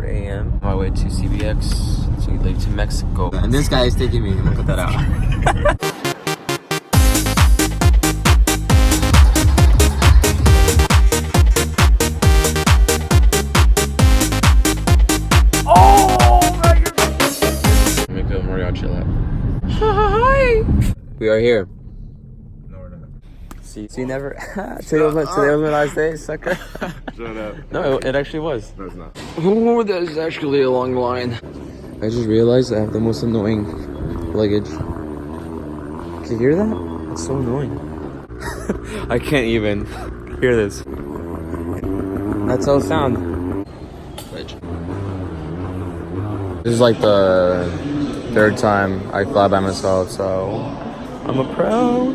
4 a.m. On my way to CBX to leave to Mexico. And this guy is taking me. I'm gonna cut that out. Hi! We are here. No, we're not. See, never. Today was my last day, sucker. Shut up. No, it actually was. No, it's not. Oh, there's actually a long line. I just realized I have the most annoying luggage. Can you hear that? It's so annoying. I can't even hear this. That's how it sounds. This is like the third time I fly by myself, so I'm a pro.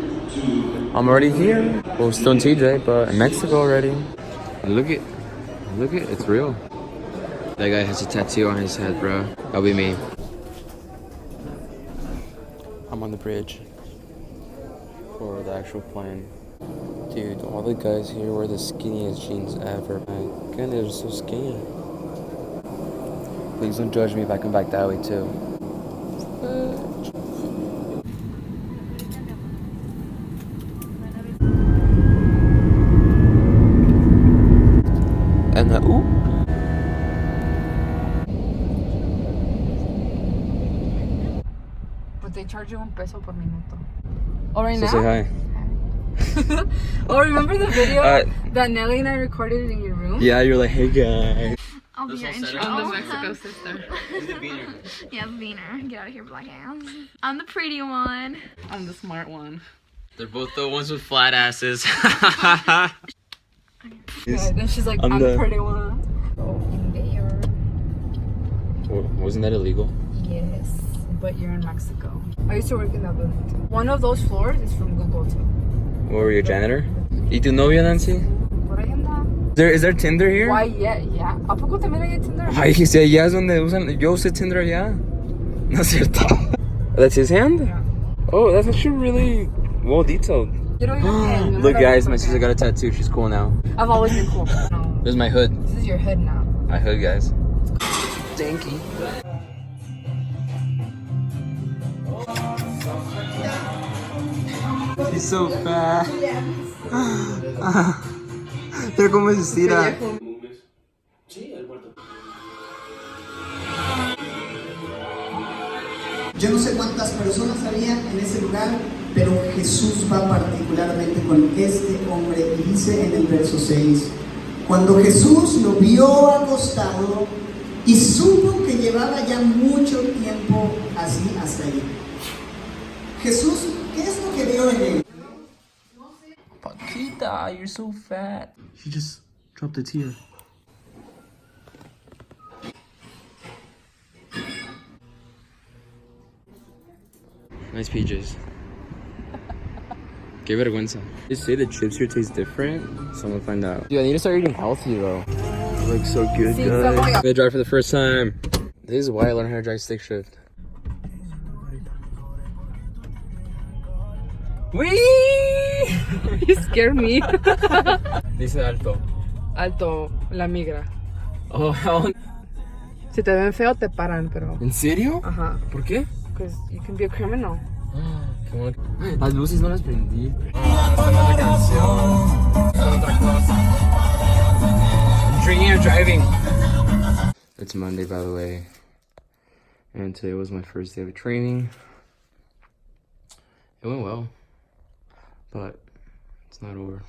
I'm already here. Well, still in TJ, but in Mexico already. Look it, it's real. That guy has a tattoo on his head, bro. That'll be me. I'm on the bridge for the actual plane. Dude, all the guys here wear the skinniest jeans ever. My goodness, they're so skinny. Please don't judge me if I come back that way too. And that, ooh. But they charge you $1 per minuto. Oh, right So now? say hi. Oh, remember the video that Nelly and I recorded in your room? Yeah, you're like, hey guys. I'll be your intro. I'm the Mexico sister. Yeah, Beaner. Get out of here, black ass. I'm the pretty one. I'm the smart one. They're both the ones with flat asses. Yeah, then she's like, I'm the pretty one. Wasn't that illegal? Yes, but you're in Mexico. I used to work in that building too. One of those floors is from Google too. What were you, a janitor? ¿Y tu novio, Nancy? Por ahí anda. Is there Tinder here? Why, yeah. ¿A poco también hay Tinder? Ay, si allá es donde usan. Yo usé Tinder allá. No es cierto. That's his hand? Yeah. Oh, that's actually really well detailed. You don't even Look, guys, my sister got a tattoo. She's cool now. I've always been cool. No. This is my hood. This is your hood now. My hood, guys. Stanky. He's so fat. Mira cómo se estira. Yo no sé cuántas personas había en ese lugar, pero Jesús va particularmente con este hombre y dice en el verso 6, cuando Jesús lo vio acostado y supo que llevaba ya mucho tiempo así hasta allí. Jesús, ¿qué es lo que vio en él? Paquita, you're so fat. She just dropped a tear. Nice PJs. Qué vergüenza. They say the chips here taste different, so I'm gonna find out. Dude, I need to start eating healthy though. It looks so good, guys. I'm gonna drive for the first time. This is why I learned how to drive stick shift. Wee! You scared me. Dice alto. Alto, la migra. Oh, hell. Si te ven feo, te paran, pero... ¿En serio? Ajá. ¿Por qué? Because you can be a criminal. Las luces no las prendí. Otra canción. Otra cosa. Drinking or driving. It's Monday, by the way. And today was my first day of training. It went well. But it's not over.